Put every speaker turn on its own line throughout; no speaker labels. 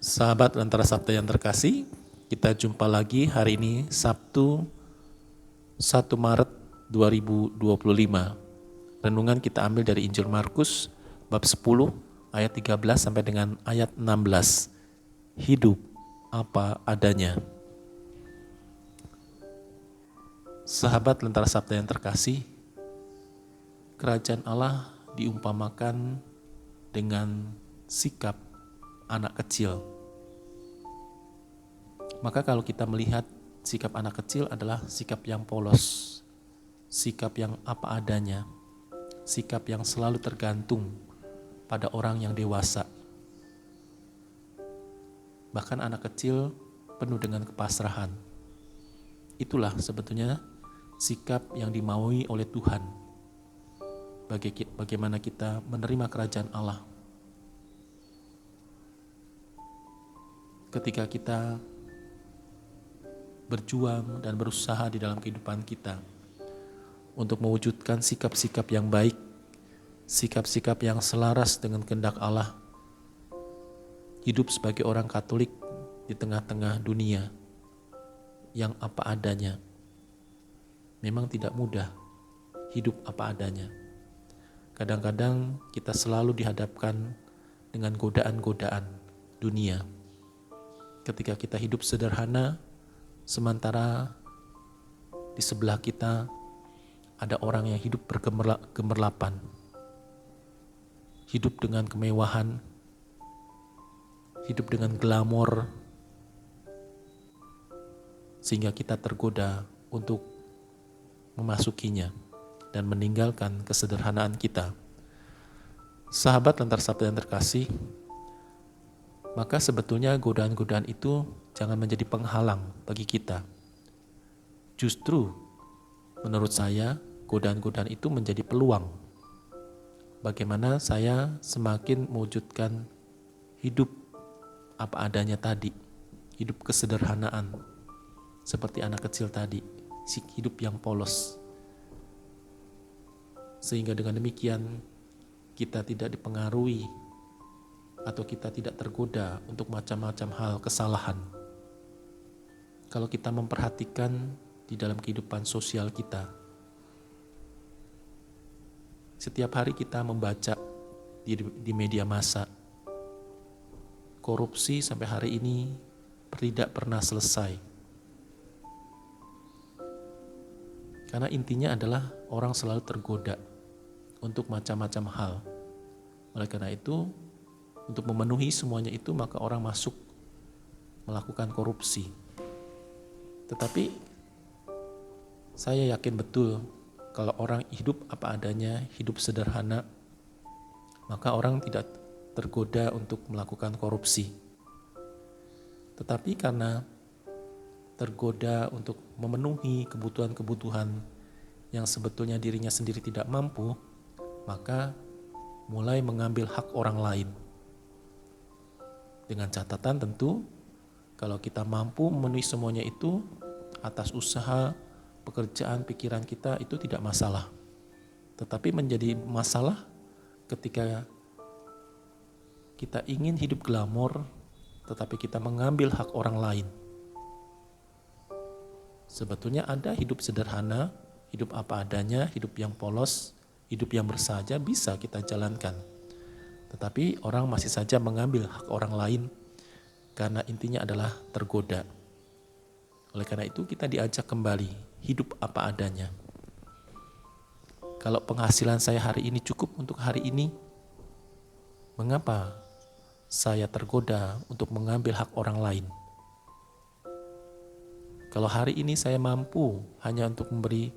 Sahabat Lentera Sabda yang terkasih, kita jumpa lagi hari ini Sabtu 1 Maret 2025. Renungan kita ambil dari Injil Markus bab 10 ayat 13 sampai dengan ayat 16. Hidup apa adanya. Sahabat Lentera Sabda yang terkasih, kerajaan Allah diumpamakan dengan sikap anak kecil. Maka kalau kita melihat sikap anak kecil adalah sikap yang polos, sikap yang apa adanya, sikap yang selalu tergantung pada orang yang dewasa. Bahkan anak kecil penuh dengan kepasrahan. Itulah sebetulnya sikap yang dimaui oleh Tuhan. Bagaimana kita menerima kerajaan Allah. Ketika kita berjuang dan berusaha di dalam kehidupan kita untuk mewujudkan sikap-sikap yang baik, sikap-sikap yang selaras dengan kehendak Allah, hidup sebagai orang Katolik di tengah-tengah dunia yang apa adanya. Memang tidak mudah hidup apa adanya. Kadang-kadang kita selalu dihadapkan dengan godaan-godaan dunia. Ketika kita hidup sederhana, sementara di sebelah kita ada orang yang hidup bergemerlapan, hidup dengan kemewahan, hidup dengan glamor, sehingga kita tergoda untuk memasukinya dan meninggalkan kesederhanaan kita. Sahabat Lentera Sabda yang terkasih, maka sebetulnya godaan-godaan itu jangan menjadi penghalang bagi kita. Justru menurut saya godaan-godaan itu menjadi peluang. Bagaimana saya semakin mewujudkan hidup apa adanya tadi, hidup kesederhanaan, seperti anak kecil tadi, hidup yang polos. Sehingga dengan demikian kita tidak dipengaruhi atau kita tidak tergoda untuk macam-macam hal kesalahan. Kalau kita memperhatikan di dalam kehidupan sosial kita, setiap hari kita membaca di media massa, korupsi sampai hari ini tidak pernah selesai. Karena intinya adalah orang selalu tergoda untuk macam-macam hal. Oleh karena itu, untuk memenuhi semuanya itu maka orang masuk melakukan korupsi. Tetapi saya yakin betul kalau orang hidup apa adanya, hidup sederhana, maka orang tidak tergoda untuk melakukan korupsi. Tetapi karena tergoda untuk memenuhi kebutuhan-kebutuhan yang sebetulnya dirinya sendiri tidak mampu, maka mulai mengambil hak orang lain. Dengan catatan tentu, kalau kita mampu memenuhi semuanya itu atas usaha, pekerjaan, pikiran kita itu tidak masalah. Tetapi menjadi masalah ketika kita ingin hidup glamor, tetapi kita mengambil hak orang lain. Sebetulnya ada hidup sederhana, hidup apa adanya, hidup yang polos, hidup yang bersahaja bisa kita jalankan. Tetapi orang masih saja mengambil hak orang lain karena intinya adalah tergoda. Oleh karena itu kita diajak kembali hidup apa adanya. Kalau penghasilan saya hari ini cukup untuk hari ini, mengapa saya tergoda untuk mengambil hak orang lain? Kalau hari ini saya mampu hanya untuk memberi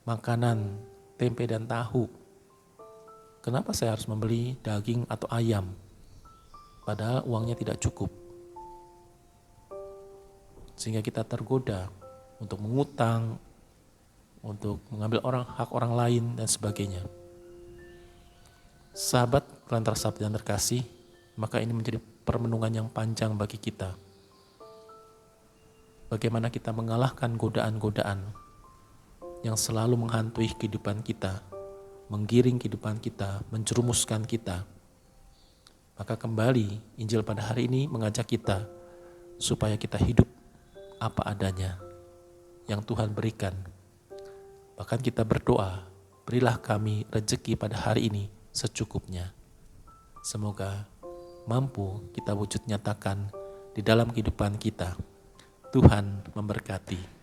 makanan, tempe dan tahu, kenapa saya harus membeli daging atau ayam? Padahal uangnya tidak cukup. Sehingga kita tergoda untuk mengutang, untuk mengambil hak orang lain dan sebagainya. Sahabat Lentera Sabda yang terkasih, maka ini menjadi permenungan yang panjang bagi kita. Bagaimana kita mengalahkan godaan-godaan yang selalu menghantui kehidupan kita, menggiring kehidupan kita, menjerumuskan kita. Maka kembali Injil pada hari ini mengajak kita supaya kita hidup apa adanya yang Tuhan berikan. Bahkan kita berdoa, berilah kami rezeki pada hari ini secukupnya. Semoga mampu kita wujud nyatakan di dalam kehidupan kita. Tuhan memberkati.